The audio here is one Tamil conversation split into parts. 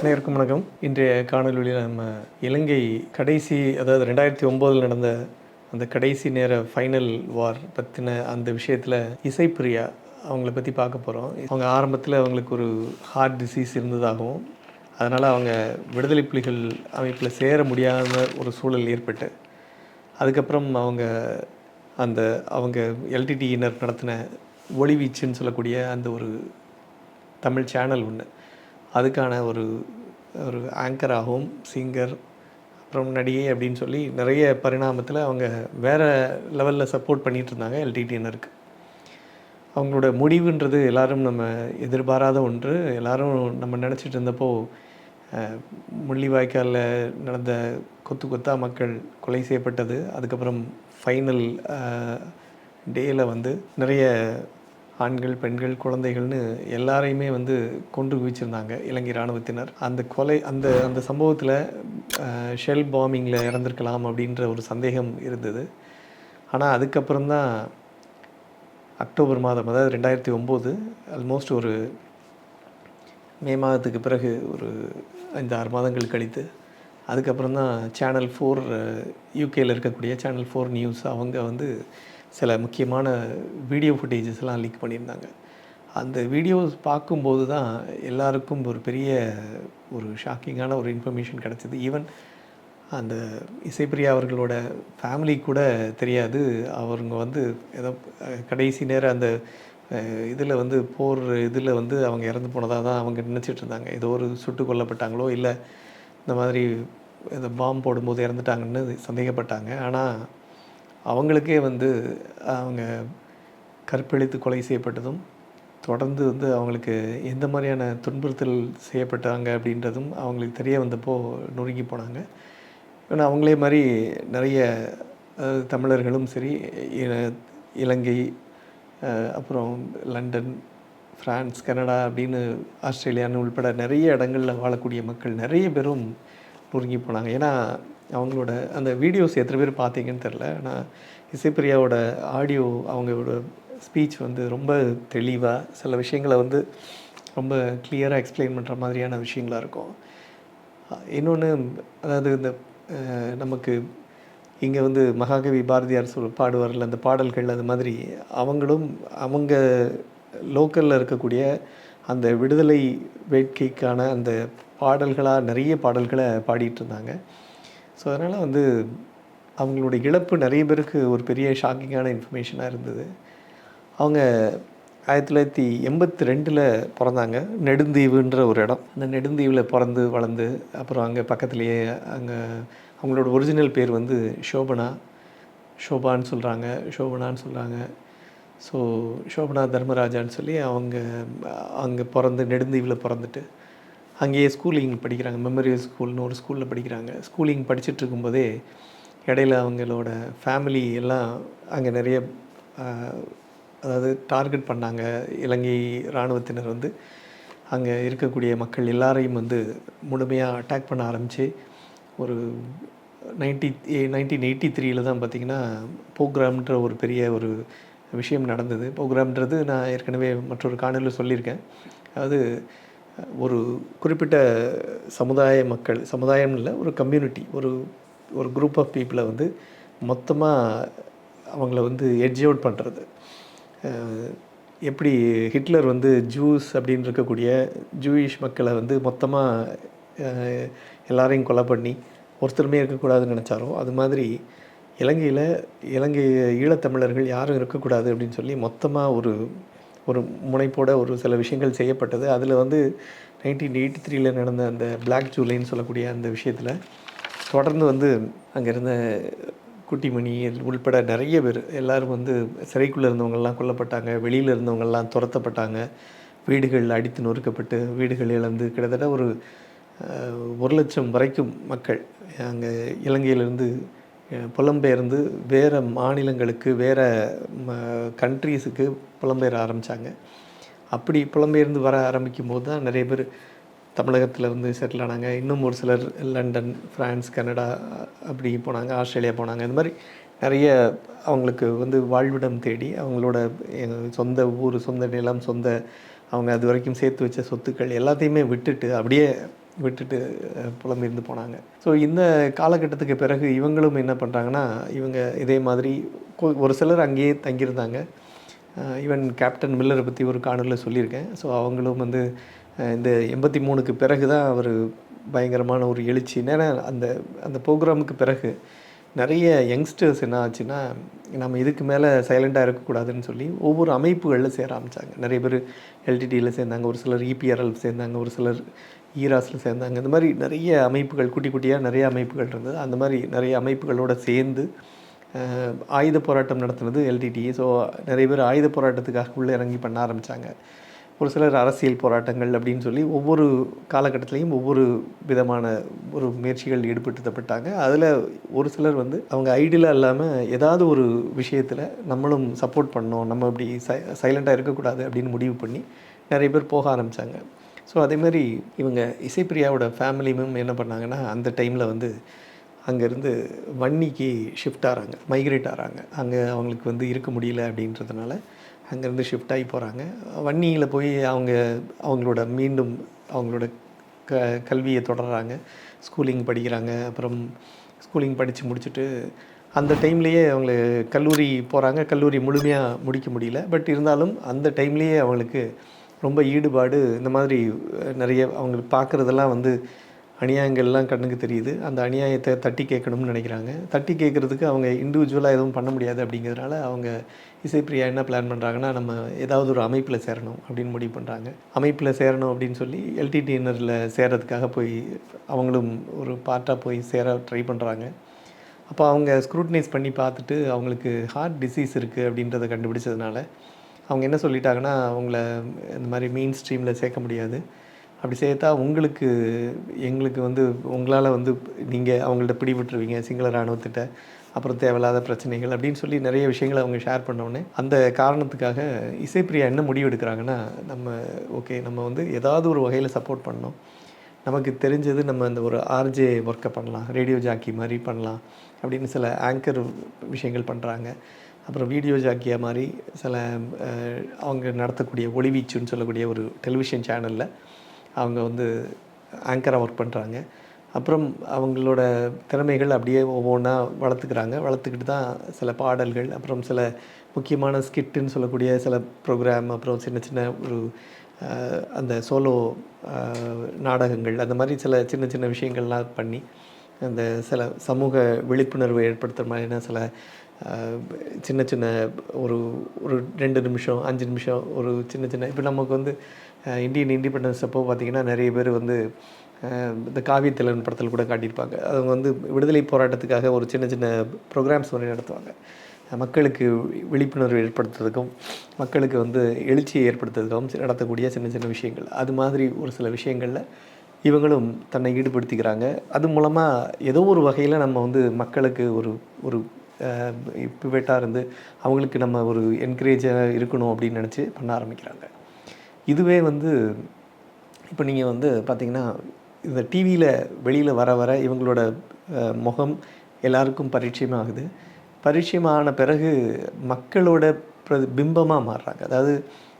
அனைவருக்கும் வணக்கம். இன்றைய காணொளியில் நம்ம இலங்கை கடைசி, அதாவது 2009 நடந்த அந்த கடைசி நேர ஃபைனல் வார் பற்றின அந்த விஷயத்தில் இசைப்பிரியா அவங்கள பற்றி பார்க்க போகிறோம். அவங்க ஆரம்பத்தில் அவங்களுக்கு ஒரு ஹார்ட் டிசீஸ் இருந்ததாகவும், அதனால் அவங்க விடுதலை புலிகள் அமைப்பில் சேர முடியாத ஒரு சூழல் ஏற்பட்டு, அதுக்கப்புறம் அவங்க எல்டிடியினர் நடத்தின ஒளிவீச்சுன்னு சொல்லக்கூடிய அந்த ஒரு தமிழ் சேனல் ஒன்று, அதுக்கான ஒரு ஆங்கராகவும் சிங்கர், அப்புறம் நடிகை அப்படின்னு சொல்லி நிறைய பரிணாமத்தில் அவங்க வேறு லெவலில் சப்போர்ட் பண்ணிகிட்டு இருந்தாங்க எல்டிடியினருக்கு. அவங்களோட முடிவுன்றது எல்லோரும் நம்ம எதிர்பாராத ஒன்று. எல்லோரும் நம்ம நினச்சிட்டு இருந்தப்போ முள்ளிவாய்க்காலில் நடந்த கொத்து கொத்தா மக்கள் கொலை செய்யப்பட்டது, அதுக்கப்புறம் ஃபைனல் டேயில் நிறைய ஆண்கள், பெண்கள், குழந்தைகள்னு எல்லாரையுமே கொன்று குவிச்சிருந்தாங்க இலங்கை இராணுவத்தினர். அந்த கொலை அந்த சம்பவத்தில் ஷெல் பாம்பிங்கில் இறந்திருக்கலாம் அப்படின்ற ஒரு சந்தேகம் இருந்தது. ஆனால் அதுக்கப்புறம் தான் அக்டோபர் மாதம், அதாவது 2009, ஆல்மோஸ்ட் ஒரு மே மாதத்துக்கு பிறகு ஒரு 5-6 மாதங்கள் கழித்து, அதுக்கப்புறம் தான் சேனல் 4, யூகேயில் இருக்கக்கூடிய சேனல் 4 நியூஸ் அவங்க சில முக்கியமான வீடியோ ஃபுட்டேஜஸ்லாம் லீக் பண்ணியிருந்தாங்க. அந்த வீடியோஸ் பார்க்கும்போது தான் எல்லாருக்கும் ஒரு பெரிய ஒரு ஷாக்கிங்கான ஒரு இன்ஃபர்மேஷன் கிடச்சிது. ஈவன் அந்த இசைப்பிரியா அவர்களோட ஃபேமிலி கூட தெரியாது. அவங்க ஏதோ கடைசி நேரம் அந்த இதில் போர் இதில் அவங்க இறந்து போனதாக தான் அவங்க நினச்சிட்டு இருந்தாங்க. ஏதோ ஒரு சுட்டு கொல்லப்பட்டாங்களோ, இல்லை இந்த மாதிரி இந்த பாம்பு போடும்போது இறந்துட்டாங்கன்னு சந்தேகப்பட்டாங்க. ஆனால் அவங்களுக்கே அவங்க கற்பழித்து கொலை செய்யப்பட்டதும், தொடர்ந்து அவங்களுக்கு எந்த மாதிரியான துன்புறுத்தல் செய்யப்பட்டாங்க அப்படின்றதும் அவங்களுக்கு தெரிய வந்தப்போ நொறுங்கி போனாங்க. ஏன்னா அவங்களே மாதிரி நிறைய தமிழர்களும் சரி, இலங்கை, அப்புறம் லண்டன், ஃப்ரான்ஸ், கனடா அப்படின்னு ஆஸ்திரேலியான்னு உள்பட நிறைய இடங்களில் வாழக்கூடிய மக்கள் நிறைய பேரும் நொறுங்கி போனாங்க. ஏன்னா அவங்களோட அந்த வீடியோஸ் எத்தனை பேர் பார்த்தீங்கன்னு தெரில. ஆனால் இசைப்பிரியாவோட ஆடியோ, அவங்களோட ஸ்பீச் ரொம்ப தெளிவாக சில விஷயங்களை ரொம்ப கிளியராக எக்ஸ்பிளைன் பண்ணுற மாதிரியான விஷயங்களாக இருக்கும். இன்னொன்று, அதாவது இந்த நமக்கு இங்கே மகாகவி பாரதியார் பாடுவார்ல அந்த பாடல்கள், அது மாதிரி அவங்களும் அவங்க லோக்கலில் இருக்கக்கூடிய அந்த விடுதலை வேட்கைக்கான அந்த பாடல்களாக நிறைய பாடல்களை பாடிட்டு இருந்தாங்க. ஸோ அதனால் அவங்களோட இழப்பு நிறைய பேருக்கு ஒரு பெரிய ஷாக்கிங்கான இன்ஃபர்மேஷனாக இருந்தது. அவங்க 1982 பிறந்தாங்க. நெடுந்தீவுன்ற ஒரு இடம். அந்த நெடுந்தீவில் பிறந்து வளர்ந்து, அப்புறம் அங்கே பக்கத்துலேயே அவங்களோட ஒரிஜினல் பேர் ஷோபான்னு சொல்கிறாங்க. ஸோ ஷோபனா தர்மராஜான்னு சொல்லி அவங்க அங்கே நெடுந்தீவில் பிறந்துட்டு அங்கேயே ஸ்கூலிங் படிக்கிறாங்க. மெமோரியல் ஸ்கூல்னு ஒரு ஸ்கூலில் படிக்கிறாங்க. ஸ்கூலிங் படிச்சுட்டு இருக்கும்போதே இடையில அவங்களோட ஃபேமிலி எல்லாம் அங்கே நிறைய அதாவது டார்கெட் பண்ணாங்க. இலங்கை இராணுவத்தினர் அங்கே இருக்கக்கூடிய மக்கள் எல்லாரையும் முழுமையாக அட்டாக் பண்ண ஆரம்பித்து ஒரு 1983 தான் பார்த்திங்கன்னா போக்ராம்ன்ற ஒரு பெரிய ஒரு விஷயம் நடந்தது. போக்ராம்ன்றது நான் ஏற்கனவே மற்றொரு காணொலியில் சொல்லியிருக்கேன். அதாவது ஒரு குறிப்பிட்ட சமுதாயம் இல்லை, ஒரு கம்யூனிட்டி, ஒரு குரூப் ஆஃப் பீப்புளை மொத்தமாக அவங்கள எட்ஜ் அவுட் பண்ணுறது. எப்படி ஹிட்லர் ஜூஸ் அப்படின்னு இருக்கக்கூடிய ஜூயிஷ் மக்களை மொத்தமாக எல்லாரையும் கொலை பண்ணி ஒருத்தருமே இருக்கக்கூடாதுன்னு நினச்சாரோ, அது மாதிரி இலங்கை ஈழத்தமிழர்கள் யாரும் இருக்கக்கூடாது அப்படின்னு சொல்லி மொத்தமாக ஒரு முனைப்போட ஒரு சில விஷயங்கள் செய்யப்பட்டது. அதில் 1983 நடந்த அந்த பிளாக் ஜூலைன்னு சொல்லக்கூடிய அந்த விஷயத்தில் தொடர்ந்து அங்கே இருந்த குட்டிமணி உள்பட நிறைய பேர் எல்லோரும் சிறைக்குள்ளே இருந்தவங்கள்லாம் கொல்லப்பட்டாங்க. வெளியில் இருந்தவங்கள்லாம் துரத்தப்பட்டாங்க. வீடுகள் அடித்து நொறுக்கப்பட்டு வீடுகள் இழந்து கிட்டத்தட்ட ஒரு 1,00,000 வரைக்கும் மக்கள் அங்கே இலங்கையிலேருந்து புலம்பெயர்ந்து வேறு மாநிலங்களுக்கு, வேறு கண்ட்ரீஸுக்கு புலம்பெயர ஆரம்பித்தாங்க. அப்படி புலம்பெயர்ந்து வர ஆரம்பிக்கும் போது தான் நிறைய பேர் தமிழகத்தில் செட்டில் ஆனாங்க. இன்னும் ஒரு சிலர் லண்டன், ஃப்ரான்ஸ், கனடா அப்படி போனாங்க. ஆஸ்திரேலியா போனாங்க. இந்த மாதிரி நிறைய அவங்களுக்கு வாழ்விடம் தேடி அவங்களோட சொந்த ஊர், சொந்த நிலம், அவங்க அது வரைக்கும் சேர்த்து வச்ச சொத்துக்கள் எல்லாத்தையுமே விட்டுட்டு அப்படியே விட்டுட்டு புலம்பெயர்ந்து போனாங்க. ஸோ இந்த காலகட்டத்துக்கு பிறகு இவங்களும் என்ன பண்ணுறாங்கன்னா, இவங்க இதே மாதிரி ஒரு சிலர் அங்கேயே தங்கியிருந்தாங்க. ஈவன் கேப்டன் மில்லரை பற்றி ஒரு காணொலியில் சொல்லியிருக்கேன். ஸோ அவங்களும் வந்து இந்த 83க்கு பிறகு தான் அவர் பயங்கரமான ஒரு எழுச்சி. ஏன்னா அந்த அந்த ப்ரோக்ராமுக்கு பிறகு நிறைய யங்ஸ்டர்ஸ் என்ன ஆச்சுன்னா, நம்ம இதுக்கு மேலே சைலண்ட்டாக இருக்கக்கூடாதுன்னு சொல்லி ஒவ்வொரு அமைப்புகளில் சேர ஆரம்பித்தாங்க. நிறைய பேர் எல்டிடியில் சேர்ந்தாங்க, ஒரு சிலர் இபிஆர்எல் சேர்ந்தாங்க, ஒரு சிலர் ஈராஸில் சேர்ந்தாங்க. இந்த மாதிரி நிறைய அமைப்புகள், குட்டி குட்டியாக நிறைய அமைப்புகள் இருந்தது. அந்த மாதிரி நிறைய அமைப்புகளோடு சேர்ந்து ஆயுத போராட்டம் நடத்துனது எல்டிடி. ஸோ நிறைய பேர் ஆயுத போராட்டத்துக்காக உள்ளே இறங்கி பண்ண ஆரம்பித்தாங்க. ஒரு சிலர் அரசியல் போராட்டங்கள் அப்படின்னு சொல்லி ஒவ்வொரு காலகட்டத்திலையும் ஒவ்வொரு விதமான ஒரு முயற்சிகள் ஈடுபடுத்தப்பட்டாங்க. அதில் ஒரு சிலர் வந்து அவங்க ஐடியலாக இல்லாமல் ஏதாவது ஒரு விஷயத்தில் நம்மளும் சப்போர்ட் பண்ணோம், நம்ம இப்படி சைலண்ட்டாக இருக்கக்கூடாது அப்படின்னு முடிவு பண்ணி நிறைய பேர் போக ஆரம்பித்தாங்க. ஸோ அதேமாதிரி இவங்க இசைப்பிரியாவோட ஃபேமிலியும் என்ன பண்ணாங்கன்னா, அந்த டைமில் வந்து அங்கேருந்து வன்னிக்கு ஷிஃப்ட் ஆகிறாங்க, மைக்ரேட் ஆகிறாங்க. அங்கே அவங்களுக்கு வந்து இருக்க முடியல அப்படின்றதுனால அங்கேருந்து ஷிஃப்ட் ஆகி போகிறாங்க. வன்னியில் போய் அவங்களோட மீண்டும் அவங்களோட கல்வியை தொடர்கிறாங்க, ஸ்கூலிங் படிக்கிறாங்க. அப்புறம் ஸ்கூலிங் படித்து முடிச்சுட்டு அந்த டைம்லேயே அவங்க கல்லூரி போகிறாங்க. கல்லூரி முழுமையாக முடிக்க முடியல. பட் இருந்தாலும் அந்த டைம்லேயே அவங்களுக்கு ரொம்ப ஈடுபாடு. இந்த மாதிரி நிறைய அவங்களுக்கு பார்க்குறதெல்லாம் வந்து அநியாயங்கள்லாம் கண்ணுக்கு தெரியுது. அந்த அநியாயத்தை தட்டி கேட்கணும்னு நினைக்கிறாங்க. தட்டி கேட்குறதுக்கு அவங்க இண்டிவிஜுவலாக எதுவும் பண்ண முடியாது. அப்படிங்கிறதுனால அவங்க இசைப்பிரியா என்ன பிளான் பண்ணுறாங்கன்னா, நம்ம ஏதாவது ஒரு அமைப்பில் சேரணும் அப்படின்னு முடிவு பண்ணுறாங்க. அமைப்பில் சேரணும் அப்படின்னு சொல்லி எல்டிடியினரில் சேர்கிறதுக்காக போய் அவங்களும் ஒரு பார்ட்டாக போய் சேர ட்ரை பண்ணுறாங்க. அப்போ அவங்க ஸ்க்ரூட்னைஸ் பண்ணி பார்த்துட்டு அவங்களுக்கு ஹார்ட் டிசீஸ் இருக்குது அப்படின்றத கண்டுபிடிச்சதுனால அவங்க என்ன சொல்லிட்டாங்கன்னா, அவங்கள இந்த மாதிரி மெயின் ஸ்ட்ரீமில் சேர்க்க முடியாது. அப்படி சேர்த்தா எங்களுக்கு வந்து உங்களால் வந்து நீங்கள் அவங்கள்ட்ட பிடிபட்டுருவீங்க சிங்கள இராணுவத்திட்ட, அப்புறம் தேவையில்லாத பிரச்சனைகள் அப்படின்னு சொல்லி நிறைய விஷயங்களை அவங்க ஷேர் பண்ணோன்னே, அந்த காரணத்துக்காக இசைப்பிரியா என்ன முடிவு எடுக்கிறாங்கன்னா, நம்ம வந்து ஏதாவது ஒரு வகையில் சப்போர்ட் பண்ணணும். நமக்கு தெரிஞ்சது நம்ம இந்த ஒரு ஆர்ஜே ஒர்க்கை பண்ணலாம், ரேடியோ ஜாக்கி மாதிரி பண்ணலாம் அப்படின்னு சில ஆங்கர் விஷயங்கள் பண்ணுறாங்க. அப்புறம் வீடியோ ஜாக்கியா மாதிரி சில அவங்க நடத்தக்கூடிய ஒளிவீச்சுன்னு சொல்லக்கூடிய ஒரு டெலிவிஷன் சேனலில் அவங்க வந்து ஆங்கராக ஒர்க் பண்ணுறாங்க. அப்புறம் அவங்களோட திறமைகள் அப்படியே ஒவ்வொன்றா வளர்த்துக்கிட்டு தான் சில பாடல்கள், அப்புறம் சில முக்கியமான ஸ்கிட்டுன்னு சொல்லக்கூடிய சில ப்ரோக்ராம், அப்புறம் சின்ன சின்ன ஒரு அந்த சோலோ நாடகங்கள், அந்த மாதிரி சின்ன சின்ன விஷயங்கள்லாம் பண்ணி அந்த சில சமூக விழிப்புணர்வை ஏற்படுத்துகிற மாதிரியான சில சின்ன சின்ன ஒரு ஒரு 2 நிமிஷம் 5 நிமிஷம் ஒரு சின்ன சின்ன இப்போ நமக்கு வந்து இந்தியன் இண்டிபெண்டன்ஸ் அப்போ பார்த்திங்கன்னா நிறைய பேர் வந்து இந்த காவியத்திலன் படத்தில் கூட காட்டியிருப்பாங்க. அவங்க வந்து விடுதலை போராட்டத்துக்காக ஒரு சின்ன சின்ன ப்ரோக்ராம்ஸ் மாதிரி நடத்துவாங்க. மக்களுக்கு விழிப்புணர்வு ஏற்படுத்துறதுக்கும் மக்களுக்கு வந்து எழுச்சியை ஏற்படுத்துறதுக்கும் நடத்தக்கூடிய சின்ன சின்ன விஷயங்கள், அது மாதிரி ஒரு சில விஷயங்களில் இவங்களும் தன்னை ஈடுபடுத்திக்கிறாங்க. அது மூலமாக ஏதோ ஒரு வகையில் நம்ம வந்து மக்களுக்கு ஒரு ஒரு பிவேட்டாக இருந்து அவங்களுக்கு நம்ம ஒரு என்கரேஜாக இருக்கணும் அப்படின்னு நினச்சி பண்ண ஆரம்பிக்கிறாங்க. இதுவே வந்து இப்போ நீங்கள் வந்து பார்த்திங்கன்னா, இந்த டிவியில் வெளியில் வர வர இவங்களோட முகம் எல்லாருக்கும் பரிச்சயமாகுது. பரிச்சயமான பிறகு மக்களோட பிம்பமாக மாறுறாங்க. அதாவது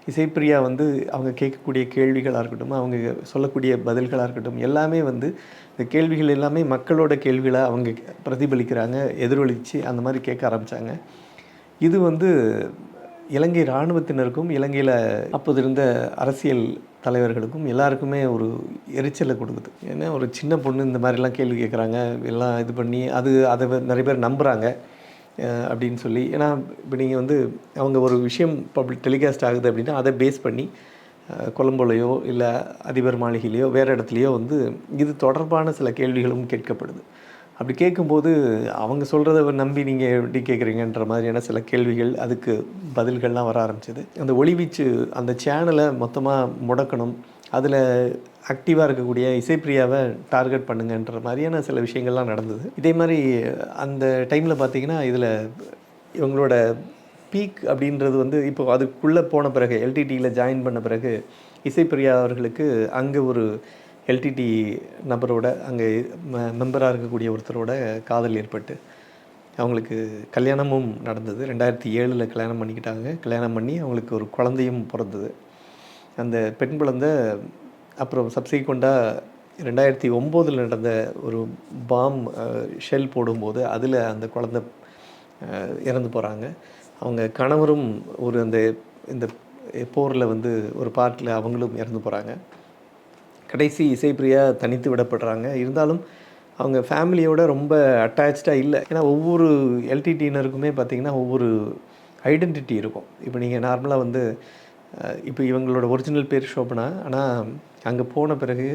இசைப்பிரியா வந்து அவங்க கேட்கக்கூடிய கேள்விகளாக இருக்கட்டும், அவங்க சொல்லக்கூடிய பதில்களாக இருக்கட்டும், எல்லாமே வந்து இந்த கேள்விகள் எல்லாமே மக்களோட கேள்விகளாக அவங்க பிரதிபலிக்கிறாங்க, எதிரொலித்து அந்த மாதிரி கேட்க ஆரம்பித்தாங்க. இது வந்து இலங்கை இராணுவத்தினருக்கும் இலங்கையில் அப்போது இருந்த அரசியல் தலைவர்களுக்கும் எல்லாருக்குமே ஒரு எரிச்சலை கொடுக்குது. ஏன்னா ஒரு சின்ன பொண்ணு இந்த மாதிரிலாம் கேள்வி கேட்குறாங்க, எல்லாம் இது பண்ணி அதை நிறைய பேர் நம்புகிறாங்க அப்படின்னு சொல்லி. ஏன்னா இப்போ நீங்கள் வந்து அவங்க ஒரு விஷயம் பப்ளிக் டெலிகாஸ்ட் ஆகுது அப்படின்னா அதை பேஸ் பண்ணி கொலம்போலையோ இல்லை அதிபர் மாளிகையிலையோ வேறு இடத்துலையோ வந்து இது தொடர்பான சில கேள்விகளும் கேட்கப்படுது. அப்படி கேட்கும்போது அவங்க சொல்கிறத நம்பி நீங்கள் எப்படி கேட்குறீங்கன்ற மாதிரியான சில கேள்விகள், அதுக்கு பதில்கள்லாம் வர ஆரம்பிச்சிது. அந்த ஒளிவீச்சு அந்த சேனலை மொத்தமாக முடக்கணும், அதில் ஆக்டிவாக இருக்கக்கூடிய இசைப்பிரியாவை டார்கெட் பண்ணுங்கன்ற மாதிரியான சில விஷயங்கள்லாம் நடந்தது. இதே மாதிரி அந்த டைமில் பார்த்திங்கன்னா, இதில் இவங்களோட பீக் அப்படின்றது வந்து இப்போ அதுக்குள்ளே போன பிறகு எல்டிடியில் ஜாயின் பண்ண பிறகு இசைப்பிரியா அவர்களுக்கு அங்கே ஒரு எல்டிடி நபரோட அங்கே மெம்பராக இருக்கக்கூடிய ஒருத்தரோட காதல் ஏற்பட்டு அவங்களுக்கு கல்யாணமும் நடந்தது. 2007 கல்யாணம் பண்ணிக்கிட்டாங்க. கல்யாணம் பண்ணி அவங்களுக்கு ஒரு குழந்தையும் பிறந்தது. அந்த பெண் குழந்தை அப்புறம் சப்சிக்வெண்ட்டாக 2009 நடந்த ஒரு பாம் ஷெல் போடும்போது அதில் அந்த குழந்தை இறந்து போகிறாங்க. அவங்க கணவரும் அந்த இந்த போரில் வந்து ஒரு பார்ட்டில் அவங்களும் இறந்து போகிறாங்க. கடைசி இசைப்பிரியா தனித்து விடப்படுறாங்க. இருந்தாலும் அவங்க ஃபேமிலியோட ரொம்ப அட்டாச்சாக இல்லை. ஏன்னா ஒவ்வொரு எல்டிடியினருக்குமே பார்த்திங்கன்னா ஒவ்வொரு ஐடென்டிட்டி இருக்கும். இப்போ நீங்கள் நார்மலாக வந்து இப்போ இவங்களோட ஒரிஜினல் பேர் ஷோபனா. ஆனால் அங்கே போன பிறகு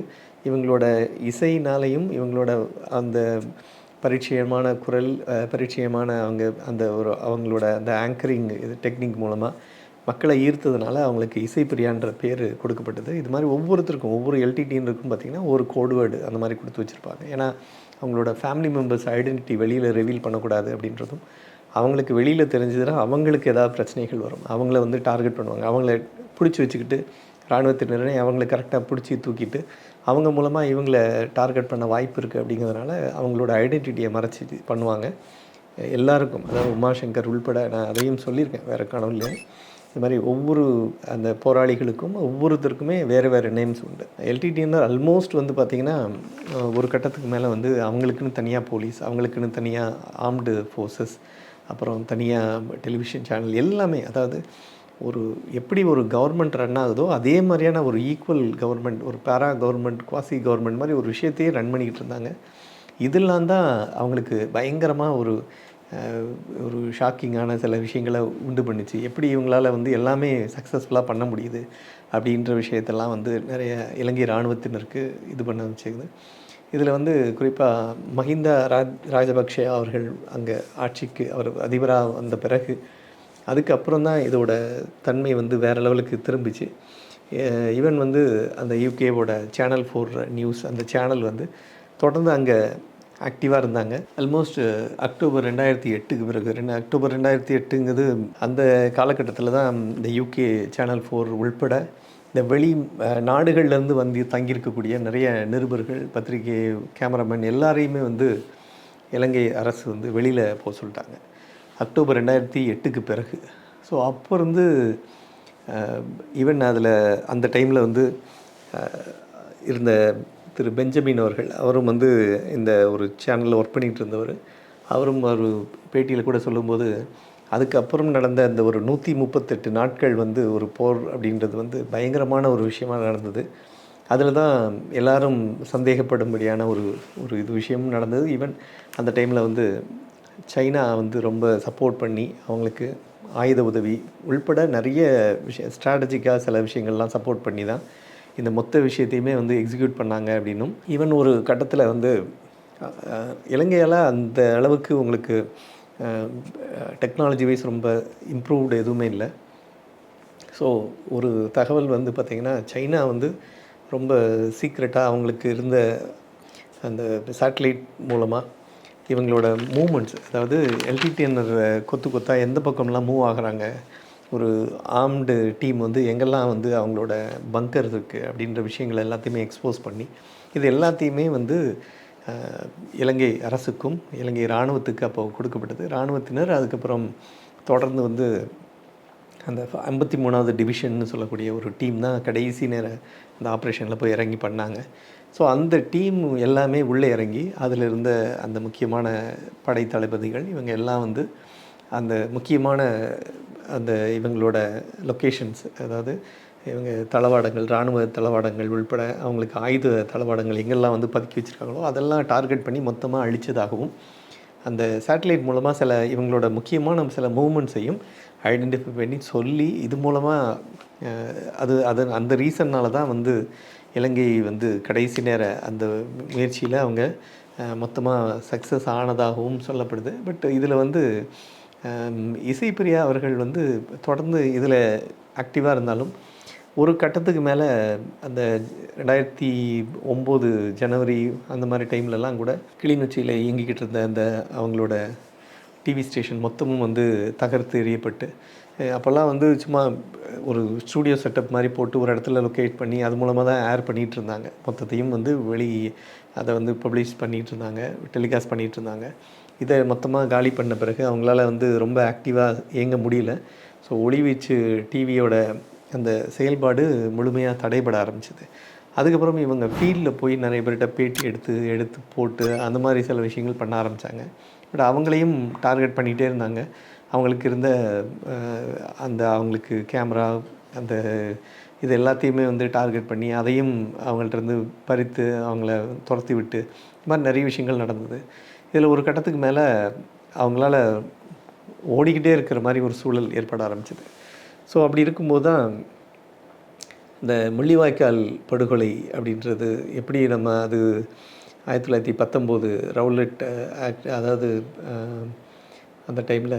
இவங்களோட இசைனாலையும் இவங்களோட அந்த பரிச்சயமான குரல், பரிச்சயமான அவங்களோட அந்த ஆங்கரிங் இது டெக்னிக் மூலமாக மக்களை ஈர்த்ததுனால அவங்களுக்கு இசைப்பிரியான்ற பேர் கொடுக்கப்பட்டது. இது மாதிரி ஒவ்வொருத்தருக்கும் ஒவ்வொரு எல்டிடியினருக்கும் பார்த்திங்கன்னா ஒரு கோட்வேர்டு அந்த மாதிரி கொடுத்து வச்சுருப்பாங்க. ஏன்னா அவங்களோட ஃபேமிலி மெம்பர்ஸ் ஐடென்டிட்டி வெளியில் ரிவீல் பண்ணக்கூடாது அப்படின்றதும், அவங்களுக்கு வெளியில் தெரிஞ்சதுன்னா அவங்களுக்கு ஏதாவது பிரச்சனைகள் வரும். அவங்கள வந்து டார்கெட் பண்ணுவாங்க. அவங்கள பிடிச்சி வச்சுக்கிட்டு இராணுவத்தினரே அவங்கள கரெக்டாக பிடிச்சி தூக்கிட்டு அவங்க மூலமாக இவங்கள டார்கெட் பண்ண வாய்ப்பு இருக்குது. அப்படிங்கிறதுனால அவங்களோட ஐடென்டிட்டியை மறைச்சி பண்ணுவாங்க எல்லாருக்கும். அதாவது உமாசங்கர் உள்பட நான் அதையும் சொல்லியிருக்கேன் வேறு காணொலியில். இது மாதிரி ஒவ்வொரு அந்த போராளிகளுக்கும் ஒவ்வொருத்தருக்குமே வேறு வேறு நேம்ஸ் உண்டு. எல்டிடியினர் ஆல்மோஸ்ட் வந்து பார்த்திங்கன்னா ஒரு கட்டத்துக்கு மேலே வந்து அவங்களுக்குன்னு தனியாக போலீஸ், அவங்களுக்குன்னு தனியாக ஆர்ம்டு ஃபோர்ஸஸ், அப்புறம் தனியாக டெலிவிஷன் சேனல் எல்லாமே, அதாவது எப்படி ஒரு கவர்மெண்ட் ரன் ஆகுதோ அதே மாதிரியான ஒரு ஈக்குவல் கவர்மெண்ட், ஒரு பேரா கவர்மெண்ட், குவாசி கவர்மெண்ட் மாதிரி ஒரு விஷயத்தையே ரன் பண்ணிக்கிட்டு இருந்தாங்க. இதெல்லாம் தான் அவங்களுக்கு பயங்கரமாக ஒரு ஷாக்கிங்கான சில விஷயங்களை உண்டு பண்ணிச்சு. எப்படி இவங்களால் வந்து எல்லாமே சக்ஸஸ்ஃபுல்லாக பண்ண முடியுது அப்படின்ற விஷயத்தெல்லாம் வந்து நிறைய இலங்கை இராணுவத்தினருக்கு இது பண்ண வச்சுக்குது. இதில் வந்து குறிப்பாக மஹிந்த ராஜபக்ஷ அவர்கள் அங்கே ஆட்சிக்கு அவர் அதிபராக வந்த பிறகு அதுக்கப்புறம் தான் இதோட தன்மை வந்து வேறு லெவலுக்கு திரும்பிச்சு. ஈவன் வந்து அந்த யூகேவோட சேனல் 4 நியூஸ் அந்த சேனல் வந்து தொடர்ந்து அங்கே ஆக்டிவாக இருந்தாங்க. ஆல்மோஸ்ட் அக்டோபர் 2008க்கு பிறகு அக்டோபர் 2008ங்கிறது அந்த காலகட்டத்தில் தான் இந்த யூகே சேனல் 4 உள்பட இந்த வெளி நாடுகள்லேருந்து வந்து தங்கியிருக்கக்கூடிய நிறைய நிருபர்கள், பத்திரிகை, கேமராமேன் எல்லாரையுமே வந்து இலங்கை அரசு வந்து வெளியில் போக சொல்லிட்டாங்க அக்டோபர் 2008க்கு பிறகு. ஸோ அப்போ இருந்து ஈவன் அதில் அந்த டைமில் வந்து இருந்த திரு பெஞ்சமின் அவர்கள், அவரும் வந்து இந்த ஒரு சேனலில் ஒர்க் பண்ணிகிட்டு இருந்தவர். அவரும் ஒரு பேட்டியில் கூட சொல்லும்போது அதுக்கப்புறம் நடந்த அந்த ஒரு 138 நாட்கள் வந்து ஒரு போர் அப்படின்றது வந்து பயங்கரமான ஒரு விஷயமாக நடந்தது. அதில் தான் எல்லாரும் சந்தேகப்படும்படியான ஒரு விஷயமும் நடந்தது. ஈவன் அந்த டைமில் வந்து சைனா வந்து ரொம்ப சப்போர்ட் பண்ணி அவங்களுக்கு ஆயுத உதவி உள்பட நிறைய ஸ்ட்ராட்டஜிக்காக சில விஷயங்கள்லாம் சப்போர்ட் பண்ணி தான் இந்த மொத்த விஷயத்தையுமே வந்து எக்ஸிக்யூட் பண்ணாங்க அப்படின்னும். ஈவன் ஒரு கட்டத்தில் வந்து இலங்கையால் அந்த அளவுக்கு உங்களுக்கு டெக்னாலஜி வைஸ் ரொம்ப இம்ப்ரூவ்டு எதுவுமே இல்லை. ஸோ ஒரு தகவல் வந்து பார்த்திங்கன்னா சைனா வந்து ரொம்ப சீக்ரெட்டாக அவங்களுக்கு இருந்த அந்த சேட்டலைட் மூலமாக இவங்களோட மூமெண்ட்ஸ், அதாவது எல்டிடிஎன்னர் கொத்தாக எந்த பக்கம்லாம் மூவ் ஆகுறாங்க, ஒரு ஆர்ம்டு டீம் வந்து எங்கெல்லாம் வந்து அவங்களோட பங்கர் இருக்குது அப்படின்ற விஷயங்கள் எல்லாத்தையுமே எக்ஸ்போஸ் பண்ணி இது எல்லாத்தையுமே வந்து இலங்கை அரசுக்கும் இலங்கை இராணுவத்துக்கு அப்போ கொடுக்கப்பட்டது. இராணுவத்தினர் அதுக்கப்புறம் தொடர்ந்து வந்து அந்த 53வது டிவிஷன்னு சொல்லக்கூடிய ஒரு டீம் தான் கடைசி நேர அந்த ஆப்ரேஷனில் போய் இறங்கி பண்ணாங்க. ஸோ அந்த டீம் எல்லாமே உள்ளே இறங்கி அதில் இருந்த அந்த முக்கியமான படை தளபதிகள் இவங்க எல்லாம் வந்து அந்த முக்கியமான அந்த இவங்களோட லொக்கேஷன்ஸ், அதாவது இவங்க தளவாடங்கள், இராணுவ தளவாடங்கள் உள்பட அவங்களுக்கு ஆயுத தளவாடங்கள் எங்கெல்லாம் வந்து பதுக்கி வச்சுருக்காங்களோ அதெல்லாம் டார்கெட் பண்ணி மொத்தமாக அழித்ததாகவும், அந்த சேட்டலைட் மூலமாக இவங்களோட முக்கியமான சில மூமெண்ட்ஸையும் ஐடென்டிஃபை பண்ணி சொல்லி இது மூலமாக அந்த ரீசன்னால் தான் வந்து இலங்கை வந்து கடைசி நேர அந்த முயற்சியில் அவங்க மொத்தமாக சக்ஸஸ் ஆனதாகவும் சொல்லப்படுது. பட் இதில் வந்து இசைப்பிரியா அவர்கள் வந்து தொடர்ந்து இதில் ஆக்டிவாக இருந்தாலும் ஒரு கட்டத்துக்கு மேலே அந்த 2009 ஜனவரி அந்த மாதிரி டைம்லலாம் கூட கிளிநொச்சியில் இயங்கிக்கிட்டு இருந்த அந்த அவங்களோட டிவி ஸ்டேஷன் மொத்தமும் வந்து தகர்த்து எறியப்பட்டு, அப்போல்லாம் வந்து சும்மா ஒரு ஸ்டூடியோ செட்டப் மாதிரி போட்டு ஒரு இடத்துல லொக்கேட் பண்ணி அது மூலமாக தான் ஏர் பண்ணிகிட்டு இருந்தாங்க. மொத்தத்தையும் வந்து அதை வந்து பப்ளிஷ் பண்ணிகிட்டு இருந்தாங்க, டெலிகாஸ்ட் பண்ணிகிட்டு இருந்தாங்க. இதை மொத்தமாக காலி பண்ண பிறகு அவங்களால வந்து ரொம்ப ஆக்டிவாக இயங்க முடியல. ஸோ ஒளிவீச்சு டிவியோட அந்த செயல்பாடு முழுமையாக தடைபட ஆரம்பிச்சிது. அதுக்கப்புறம் இவங்க ஃபீல்டில் போய் நிறைய பேர்கிட்ட பேட்டி எடுத்து எடுத்து போட்டு அந்த மாதிரி சில விஷயங்கள் பண்ண ஆரம்பித்தாங்க. பட் அவங்களையும் டார்கெட் பண்ணிகிட்டே இருந்தாங்க. அவங்களுக்கு இருந்த அந்த அவங்களுக்கு கேமரா அந்த இது எல்லாத்தையுமே வந்து டார்கெட் பண்ணி அதையும் அவங்கள்ட்டருந்து பறித்து அவங்கள துரத்தி விட்டு இந்த மாதிரி நிறைய விஷயங்கள் நடந்தது. இதில் ஒரு கட்டத்துக்கு மேலே அவங்களால ஓடிக்கிட்டே இருக்கிற மாதிரி ஒரு சூழல் ஏற்பட ஆரம்பிச்சிது. ஸோ அப்படி இருக்கும்போது தான் இந்த முள்ளிவாய்க்கால் படுகொலை அப்படின்றது எப்படி நம்ம அது 1919 ரவுலட் ஆக்ட், அதாவது அந்த டைமில்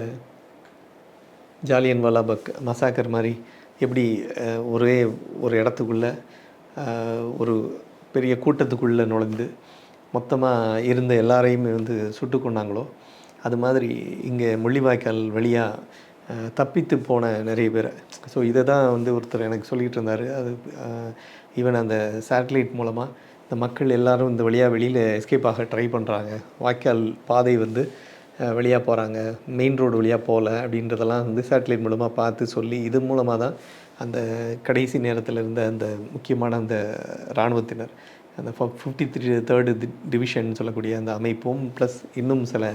ஜாலியன் வாலாபாக் மசாக்கர் மாதிரி எப்படி ஒரே ஒரு இடத்துக்குள்ளே ஒரு பெரிய கூட்டத்துக்குள்ளே நுழைந்து மொத்தமாக இருந்த எல்லாரையுமே வந்து சுட்டு கொண்டாங்களோ, அது மாதிரி இங்கே முள்ளிவாய்க்கால் வழியாக தப்பித்து போன நிறைய பேர். ஸோ இதை தான் வந்து ஒருத்தர் எனக்கு சொல்லிகிட்டு இருந்தார். அது ஈவன் அந்த சேட்டலைட் மூலமாக இந்த மக்கள் எல்லோரும் இந்த வழியாக வெளியில் எஸ்கேப் ஆக ட்ரை பண்ணுறாங்க, வாய்க்கால் பாதை வந்து வழியாக போகிறாங்க, மெயின் ரோடு வழியாக போகல அப்படின்றதெல்லாம் வந்து சேட்டலைட் மூலமாக பார்த்து சொல்லி இது மூலமாக தான் அந்த கடைசி நேரத்தில் இருந்த அந்த முக்கியமான அந்த இராணுவத்தினர் அந்த 53rd டிவிஷன் சொல்லக்கூடிய அந்த அமைப்பும் ப்ளஸ் இன்னும் சில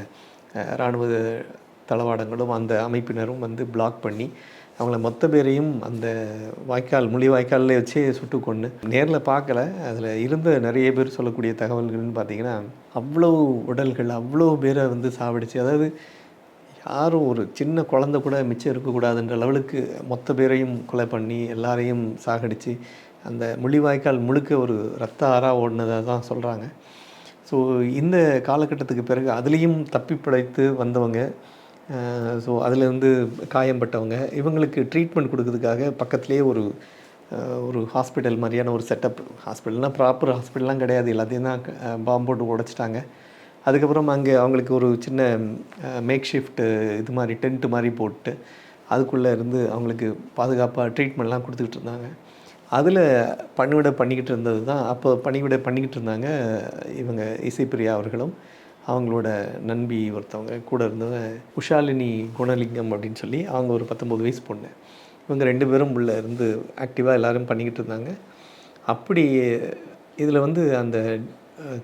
இராணுவ தளவாடங்களும் அந்த அமைப்பினரும் வந்து பிளாக் பண்ணி அவங்கள மொத்த பேரையும் அந்த முள்ளிவாய்க்காலில் வச்சே சுட்டு கொன்று நேரில் பார்க்கல. அதில் இருந்த நிறைய பேர் சொல்லக்கூடிய தகவல்கள்னு பார்த்திங்கன்னா, அவ்வளோ உடல்கள் அவ்வளோ பேரை வந்து சாவடிச்சு, அதாவது யாரும் ஒரு சின்ன குழந்தை கூட மிச்சம் இருக்கக்கூடாதுன்ற லெவலுக்கு மொத்த பேரையும் கொலை பண்ணி எல்லாரையும் சாகடித்து அந்த முள்ளிவாய்க்கால் முழுக்க ஒரு ரத்த ஆறாக ஓடினதாக தான் சொல்கிறாங்க. ஸோ இந்த காலகட்டத்துக்கு பிறகு அதுலேயும் தப்பி பிழைத்து வந்தவங்க, ஸோ அதில் வந்து காயம்பட்டவங்க, இவங்களுக்கு ட்ரீட்மெண்ட் கொடுக்கறதுக்காக பக்கத்துலேயே ஒரு ஹாஸ்பிட்டல் மாதிரியான ஒரு செட்டப், ஹாஸ்பிட்டல்னால் ப்ராப்பர் ஹாஸ்பிட்டல்லாம் கிடையாது, எல்லாத்தையும் தான் பாம்பு போட்டு உடைச்சிட்டாங்க. அதுக்கப்புறம் அங்கே அவங்களுக்கு ஒரு சின்ன மேக் ஷிஃப்ட்டு இது மாதிரி டென்ட்டு மாதிரி போட்டு அதுக்குள்ளே இருந்து அவங்களுக்கு பாதுகாப்பாக ட்ரீட்மெண்ட்லாம் கொடுத்துக்கிட்டு இருந்தாங்க. அதில் பணிவிடை பண்ணிக்கிட்டு இருந்தது தான் அப்போ பணிவிடை பண்ணிக்கிட்டு இருந்தாங்க இவங்க இசைப்பிரியா அவர்களும் அவங்களோட நண்பி ஒருத்தவங்க கூட இருந்தவங்க உஷாலினி குணலிங்கம் அப்படின்னு சொல்லி அவங்க ஒரு 19 வயசு பொண்ணு. இவங்க 2 பேரும் உள்ளே இருந்து ஆக்டிவாக எல்லோரும் பண்ணிக்கிட்டு இருந்தாங்க. அப்படி இதில் வந்து அந்த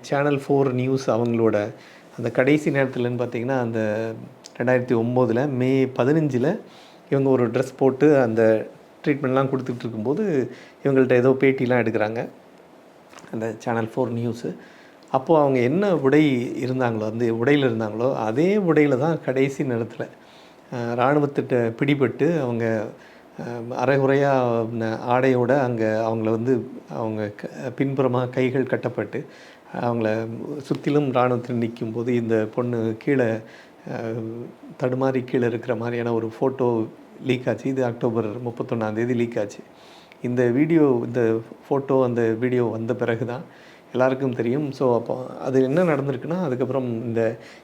சேனல் 4 நியூஸ் அவங்களோட அந்த கடைசி நேரத்தில்னு பார்த்திங்கன்னா அந்த 2009 மே 15 இவங்க ஒரு ட்ரெஸ் போட்டு அந்த ட்ரீட்மெண்ட்லாம் கொடுத்துட்டு இருக்கும்போது இவங்கள்ட்ட ஏதோ பேட்டிலாம் எடுக்கிறாங்க அந்த சேனல் 4 நியூஸு. அப்போது அவங்க என்ன உடை இருந்தாங்களோ அந்த உடையில் இருந்தாங்களோ அதே உடையில் தான் கடைசி நேரத்தில் இராணுவத்திட்ட பிடிபட்டு அவங்க அரைகுறையாக ஆடையோடு அங்கே அவங்கள வந்து அவங்க பின்புறமாக கைகள் கட்டப்பட்டு அவங்கள சுற்றிலும் இராணுவத்தில் நிற்கும்போது இந்த பொண்ணு கீழே தடுமாறி கீழே இருக்கிற மாதிரியான ஒரு ஃபோட்டோ லீக் ஆச்சு. இது அக்டோபர் 31 லீக் ஆச்சு. இந்த வீடியோ, இந்த ஃபோட்டோ, அந்த வீடியோ வந்த பிறகு தான் எல்லாருக்கும் தெரியும். ஸோ அப்போ அது என்ன நடந்திருக்குன்னா, அதுக்கப்புறம்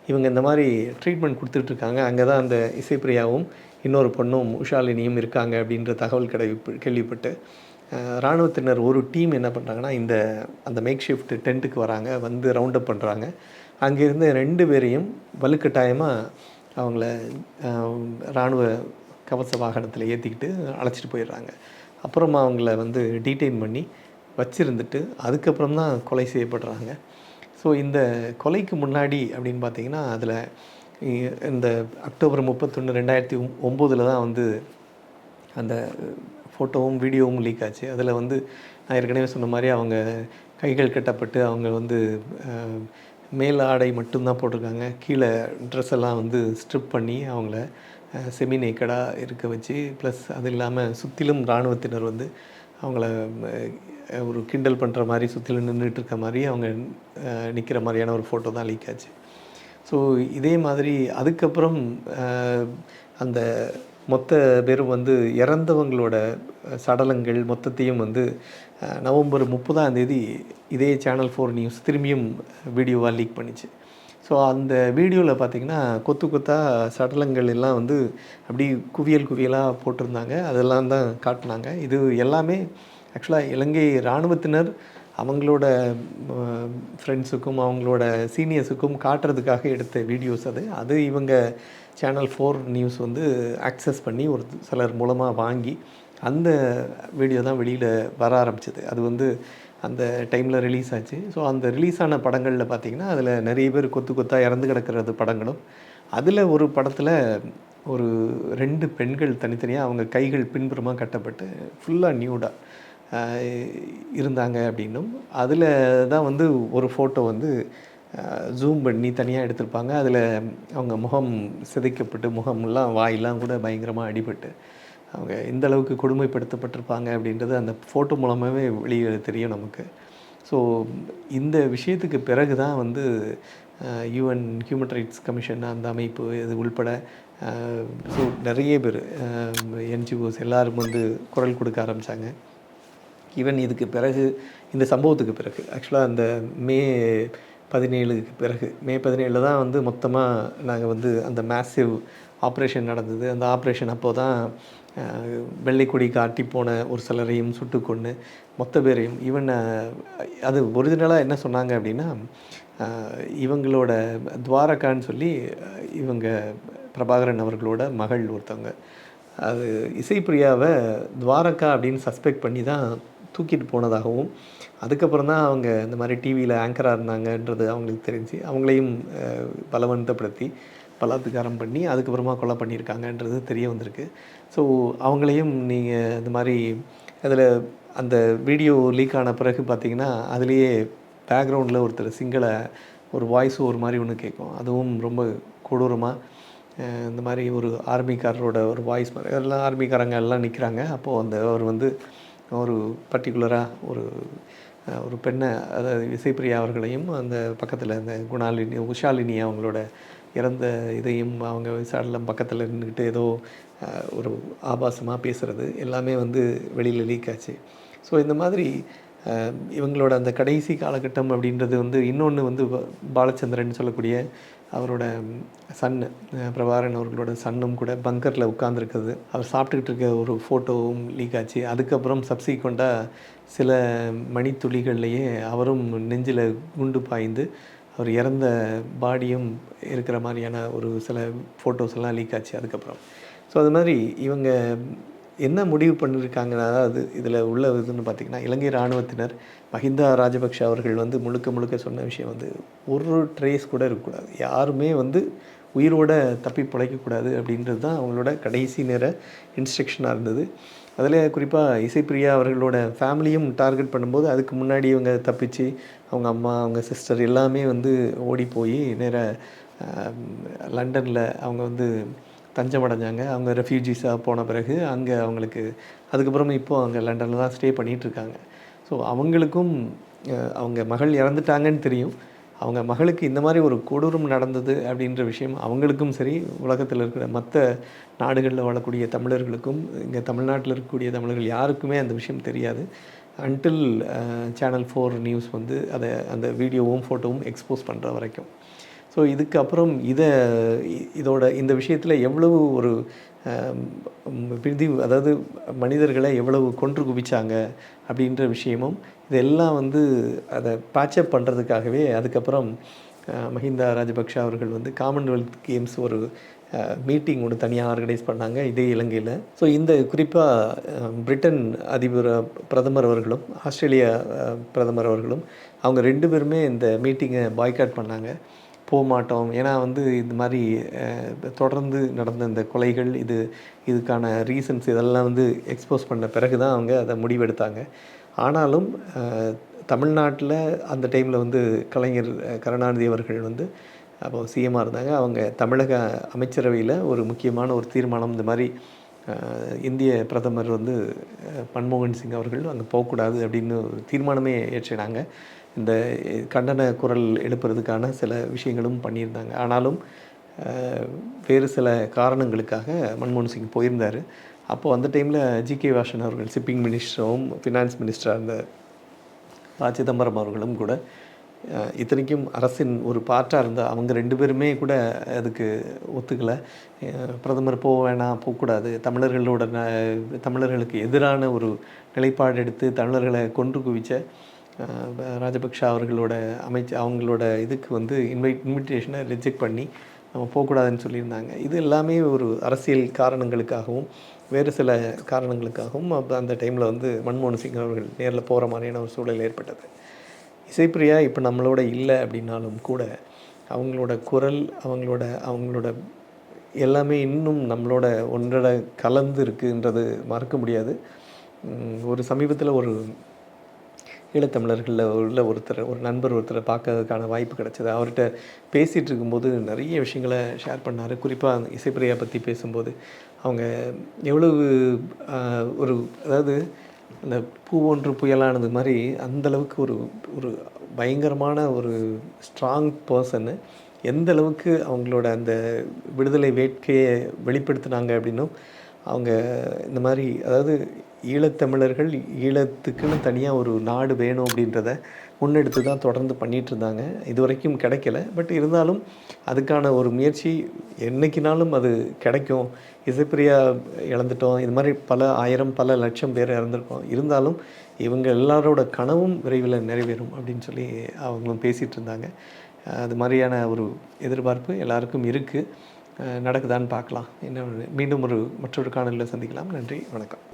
இவங்க இந்த மாதிரி ட்ரீட்மெண்ட் கொடுத்துட்ருக்காங்க, அங்கே தான் அந்த இசைப்பிரியாவும் இன்னொரு பொண்ணும் உஷாலினியும் இருக்காங்க அப்படின்ற தகவல் கேள்விப்பட்டு இராணுவத்தினர் ஒரு டீம் என்ன பண்ணுறாங்கன்னா அந்த மேக் ஷிஃப்ட் டென்ட்டுக்கு வராங்க, வந்து ரவுண்ட் அப் பண்ணுறாங்க. அங்கேருந்து 2 பேரையும் வலுக்கட்டாயமாக அவங்கள இராணுவ கவச வாகனத்தில் ஏற்றிக்கிட்டு அழைச்சிட்டு போயிடுறாங்க. அப்புறமா அவங்கள வந்து டீட்டெயின் பண்ணி வச்சுருந்துட்டு அதுக்கப்புறம் தான் கொலை செய்யப்படுறாங்க. ஸோ இந்த கொலைக்கு முன்னாடி அப்படின்னு பார்த்திங்கன்னா அதில் இந்த அக்டோபர் 31, 2009 தான் வந்து அந்த ஃபோட்டோவும் வீடியோவும் லீக் ஆச்சு. அதில் வந்து நான் ஏற்கனவே சொன்ன மாதிரி அவங்க கைகள் கட்டப்பட்டு அவங்க வந்து மேல் ஆடை மட்டும்தான் போட்டிருக்காங்க, கீழே ட்ரெஸ் எல்லாம் வந்து ஸ்ட்ரிப் பண்ணி அவங்கள செமி நேக்கடாக இருக்க வச்சு, ப்ளஸ் அது இல்லாமல் சுற்றிலும் இராணுவத்தினர் வந்து அவங்கள ஒரு கிண்டல் பண்ணுற மாதிரி சுற்றிலும் நின்றுட்டு இருக்க மாதிரி அவங்க நிற்கிற மாதிரியான ஒரு ஃபோட்டோ தான் லீக் ஆச்சு. ஸோ இதே மாதிரி அதுக்கப்புறம் அந்த மொத்த பேரும் வந்து இறந்தவங்களோட சடலங்கள் மொத்தத்தையும் வந்து நவம்பர் 30 இதே சேனல் 4 நியூஸ் திரும்பியும் வீடியோவாக லீக் பண்ணிச்சு. ஸோ அந்த வீடியோவில் பார்த்திங்கன்னா கொத்து கொத்தாக சடலங்கள் எல்லாம் வந்து அப்படி குவியலாக போட்டிருந்தாங்க, அதெல்லாம் தான் காட்டினாங்க. இது எல்லாமே ஆக்சுவலாக இலங்கை இராணுவத்தினர் அவங்களோட ஃப்ரெண்ட்ஸுக்கும் அவங்களோட சீனியர்ஸுக்கும் காட்டுறதுக்காக எடுத்த வீடியோஸ் அது இவங்க சேனல் 4 நியூஸ் வந்து ஆக்சஸ் பண்ணி ஒரு சிலர் மூலமாக வாங்கி அந்த வீடியோ தான் வெளியில் வர ஆரம்பிச்சது. அது வந்து அந்த டைமில் ரிலீஸ் ஆச்சு. ஸோ அந்த ரிலீஸ் ஆன படங்களில் பார்த்திங்கன்னா, அதில் நிறைய பேர் கொத்து கொத்தா இறந்து கிடக்கிறது படங்களும், அதில் ஒரு படத்தில் ஒரு 2 பெண்கள் தனித்தனியா அவங்க கைகள் பின்புறமா கட்டப்பட்டு ஃபுல்லாக நியூடா இருந்தாங்க அப்படின்னும், அதில் தான் வந்து ஒரு ஃபோட்டோ வந்து ஜூம் பண்ணி தனியாக எடுத்திருப்பாங்க. அதில் அவங்க முகம் சிதைக்கப்பட்டு, முகம்லாம் வாயெல்லாம் கூட பயங்கரமாக அடிபட்டு, அவங்க எந்த அளவுக்கு கொடுமைப்படுத்தப்பட்டிருப்பாங்க அப்படின்றது அந்த ஃபோட்டோ மூலமாகவே வெளியே தெரியும் நமக்கு. ஸோ இந்த விஷயத்துக்கு பிறகு தான் வந்து யுஎன் ஹியூமன் ரைட்ஸ் கமிஷன் அந்த அமைப்பு இது உள்பட ஸோ நிறைய பேர் என்ஜிஓஸ் எல்லோரும் வந்து குரல் கொடுக்க ஆரம்பித்தாங்க. ஈவன் இதுக்கு பிறகு இந்த சம்பவத்துக்கு பிறகு ஆக்சுவலாக அந்த மே 17க்கு பிறகு மே 17 தான் வந்து மொத்தமாக நாங்கள் வந்து அந்த மேசிவ் ஆப்ரேஷன் நடந்தது. அந்த ஆப்ரேஷன் அப்போ தான் வெள்ளைக்கொடி காட்டி போன ஒரு சிலரையும் சுட்டு கொன்று மொத்த பேரையும் ஈவன் அது ஒரிஜினலாக என்ன சொன்னாங்க அப்படின்னா, இவங்களோட துவாரகான்னு சொல்லி இவங்க பிரபாகரன் அவர்களோட மகள் ஒருத்தவங்க, அது இசைப்பிரியாவை துவாரகா அப்படின்னு சஸ்பெக்ட் பண்ணி தான் தூக்கிட்டு போனதாகவும், அதுக்கப்புறம் தான் அவங்க இந்த மாதிரி டிவியில் ஆங்கராக இருந்தாங்கன்றது அவங்களுக்கு தெரிஞ்சு அவங்களையும் பலவந்தப்படுத்தி பலாத்காரம் பண்ணி அதுக்கப்புறமா கொலை பண்ணியிருக்காங்கன்றது தெரிய வந்திருக்கு. ஸோ அவங்களையும் நீங்கள் இந்த மாதிரி அதில் அந்த வீடியோ லீக் ஆன பிறகு பார்த்திங்கன்னா, அதுலேயே பேக்ரவுண்டில் ஒருத்தர் சிங்கள ஒரு வாய்ஸ் ஒரு மாதிரி ஒன்று கேட்கும். அதுவும் ரொம்ப கொடூரமாக இந்த மாதிரி ஒரு ஆர்மிக்காரரோட ஒரு வாய்ஸ் மாதிரி எல்லாம் ஆர்மிக்காரங்க எல்லாம் நிற்கிறாங்க. அப்போது அந்த அவர் வந்து ஒரு பர்டிகுலராக ஒரு பெண்ணை, அதாவது இசைப்பிரியா அவர்களையும் அந்த பக்கத்தில் இந்த குணாலினி உஷாலினி அவங்களோட இறந்த இதையும் அவங்க விசாரிலாம் பக்கத்தில் நின்றுக்கிட்டு ஏதோ ஒரு ஆபாசமாக பேசுகிறது எல்லாமே வந்து வெளியில் லீக் ஆச்சு. ஸோ இந்த மாதிரி இவங்களோட அந்த கடைசி காலகட்டம் அப்படின்றது வந்து இன்னொன்று வந்து பாலச்சந்திரன் சொல்லக்கூடிய அவரோட சன்னு பிரபாகரன் அவர்களோட சன்னும் கூட பங்கரில் உட்கார்ந்துருக்குது. அவர் சாப்பிட்டுக்கிட்டு இருக்க ஒரு ஃபோட்டோவும் லீக் ஆச்சு. அதுக்கப்புறம் சப்சீக்வெண்ட்டாக சில மணித்துளிகள்லையே அவரும் நெஞ்சில் குண்டு பாய்ந்து அவர் இறந்த பாடியும் இருக்கிற மாதிரியான ஒரு சில ஃபோட்டோஸ் எல்லாம் லீக் ஆச்சு அதுக்கப்புறம். ஸோ அது மாதிரி இவங்க என்ன முடிவு பண்ணியிருக்காங்கன்னா, அதாவது இதில் உள்ள இதுன்னு பார்த்திங்கன்னா, இலங்கை இராணுவத்தினர் மஹிந்தா ராஜபக்ஷ அவர்கள் வந்து முழுக்க சொன்ன விஷயம் வந்து ஒரு ட்ரேஸ் கூட இருக்கக்கூடாது, யாருமே வந்து உயிரோட தப்பி பிழைக்கக்கூடாது அப்படின்றது தான் அவங்களோட கடைசி நேர இன்ஸ்ட்ரக்ஷனாக இருந்தது. அதில் குறிப்பாக இசைப்பிரியா அவர்களோட ஃபேமிலியும் டார்கெட் பண்ணும்போது அதுக்கு முன்னாடி இவங்க தப்பிச்சு அவங்க அம்மா அவங்க சிஸ்டர் எல்லாமே வந்து ஓடி போய் நேராக லண்டனில் அவங்க வந்து தஞ்சமடைஞ்சாங்க. அவங்க ரெஃப்யூஜிஸாக போன பிறகு அங்கே அவங்களுக்கு அதுக்கப்புறமா இப்போது அங்கே லண்டனில் தான் ஸ்டே பண்ணிகிட்ருக்காங்க. ஸோ அவங்களுக்கும் அவங்க மகள் இறந்துட்டாங்கன்னு தெரியும். அவங்க மகளுக்கு இந்த மாதிரி ஒரு கொடூரம் நடந்தது அப்படின்ற விஷயம் அவங்களுக்கும் சரி, உலகத்தில் இருக்கிற மற்ற நாடுகளில் வாழக்கூடிய தமிழர்களுக்கும், இங்கே தமிழ்நாட்டில் இருக்கக்கூடிய தமிழர்கள் யாருக்குமே அந்த விஷயம் தெரியாது. அன்டில் சேனல் 4 நியூஸ் வந்து அதை அந்த வீடியோவும் ஃபோட்டோவும் எக்ஸ்போஸ் பண்ணுற வரைக்கும். ஸோ இதுக்கப்புறம் இதோட இந்த விஷயத்தில் எவ்வளவு ஒரு அதாவது மனிதர்களை எவ்வளவு கொன்று குவிச்சாங்க அப்படின்ற விஷயமும் இதெல்லாம் வந்து அதை பேட்சப் பண்ணுறதுக்காகவே அதுக்கப்புறம் மஹிந்தா ராஜபக்ஷ அவர்கள் வந்து காமன்வெல்த் கேம்ஸ் ஒரு மீட்டிங் ஒன்று தனியாக ஆர்கனைஸ் பண்ணாங்க இதே இலங்கையில். ஸோ இந்த குறிப்பாக பிரிட்டன் அதிபர் பிரதமர் அவர்களும் ஆஸ்திரேலியா பிரதமர் அவர்களும் அவங்க 2 பேருமே இந்த மீட்டிங்கை பாய்காட் பண்ணாங்க. போகமாட்டோம், ஏன்னா வந்து இந்த மாதிரி தொடர்ந்து நடந்த இந்த கொலைகள் இதுக்கான ரீசன்ஸ் இதெல்லாம் வந்து எக்ஸ்போஸ் பண்ண பிறகு தான் அவங்க அதை முடிவெடுத்தாங்க. ஆனாலும் தமிழ்நாட்டில் அந்த டைமில் வந்து கலைஞர் கருணாநிதி அவர்கள் வந்து அப்போது சிஎம்மாக இருந்தாங்க. அவங்க தமிழக அமைச்சரவையில் ஒரு முக்கியமான ஒரு தீர்மானம், இந்த மாதிரி இந்திய பிரதமர் வந்து மன்மோகன் சிங் அவர்கள் அங்கே போகக்கூடாது அப்படின்னு ஒரு தீர்மானமே ஏற்றினாங்க. இந்த கண்டன குரல் எழுப்புறதுக்கான சில விஷயங்களும் பண்ணியிருந்தாங்க. ஆனாலும் வேறு சில காரணங்களுக்காக மன்மோகன் சிங் போயிருந்தார். அப்போது அந்த டைமில் ஜிகே வாசன் அவர்கள் ஷிப்பிங் மினிஸ்டரும் ஃபினான்ஸ் மினிஸ்டராக இருந்த ப. சிதம்பரம் அவர்களும் கூட, இத்தனைக்கும் அரசின் ஒரு பார்ட்டாக இருந்தால் அவங்க 2 பேருமே கூட அதுக்கு ஒத்துக்கலை. பிரதமர் போக வேணாம், போகக்கூடாது, தமிழர்களுக்கு எதிரான ஒரு நிலைப்பாடு எடுத்து தமிழர்களை கொன்று குவித்த ராஜபக்ஷ அவர்களோட அவங்களோட இதுக்கு வந்து இன்விடேஷனை ரிஜெக்ட் பண்ணி நம்ம போகக்கூடாதுன்னு சொல்லியிருந்தாங்க. இது எல்லாமே ஒரு அரசியல் காரணங்களுக்காகவும் வேறு சில காரணங்களுக்காகவும் அப்போ அந்த டைமில் வந்து மன்மோகன் சிங் அவர்கள் நேரில் போகிற மாதிரியான ஒரு சூழல் ஏற்பட்டது. இசைப்பிரியா இப்போ நம்மளோட இல்லை அப்படின்னாலும் கூட அவங்களோட குரல், அவங்களோட எல்லாமே இன்னும் நம்மளோட ஒன்றோட கலந்து இருக்குன்றது மறக்க முடியாது. ஒரு சமீபத்தில் ஒரு ஈழத்தமிழர்களில் ஒரு நண்பர் ஒருத்தரை பார்க்கறதுக்கான வாய்ப்பு கிடச்சிது. அவர்கிட்ட பேசிகிட்டு இருக்கும்போது நிறைய விஷயங்களை ஷேர் பண்ணார். குறிப்பாக அந்த இசைப்பிரியா பற்றி பேசும்போது அவங்க எவ்வளவு ஒரு அதாவது அந்த பூ ஒன்று புயலானது மாதிரி அந்தளவுக்கு ஒரு ஒரு பயங்கரமான ஒரு ஸ்ட்ராங் பர்சன்னு. எந்த அளவுக்கு அவங்களோட அந்த விடுதலை வேட்கையை வெளிப்படுத்தினாங்க அப்படின்னும், அவங்க இந்த மாதிரி அதாவது ஈழத்தமிழர்கள் ஈழத்துக்குன்னு தனியாக ஒரு நாடு வேணும் அப்படின்றத முன்னெடுத்து தான் தொடர்ந்து பண்ணிகிட்ருந்தாங்க. இதுவரைக்கும் கிடைக்கல. பட் இருந்தாலும் அதுக்கான ஒரு முயற்சி என்றைக்கினாலும் அது கிடைக்கும். இசைப்பிரியா இழந்துட்டோம். இது மாதிரி பல ஆயிரம், பல லட்சம் பேர் இறந்துருக்கோம். இருந்தாலும் இவங்க எல்லாரோட கனவும் விரைவில் நிறைவேறும் அப்படின்னு சொல்லி அவங்களும் பேசிகிட்டு இருந்தாங்க. அது மாதிரியான ஒரு எதிர்பார்ப்பு எல்லாருக்கும் இருக்குது. நடக்குதான்னு பார்க்கலாம். என்ன மீண்டும் மற்றொரு காணொளியில் சந்திக்கலாம். நன்றி, வணக்கம்.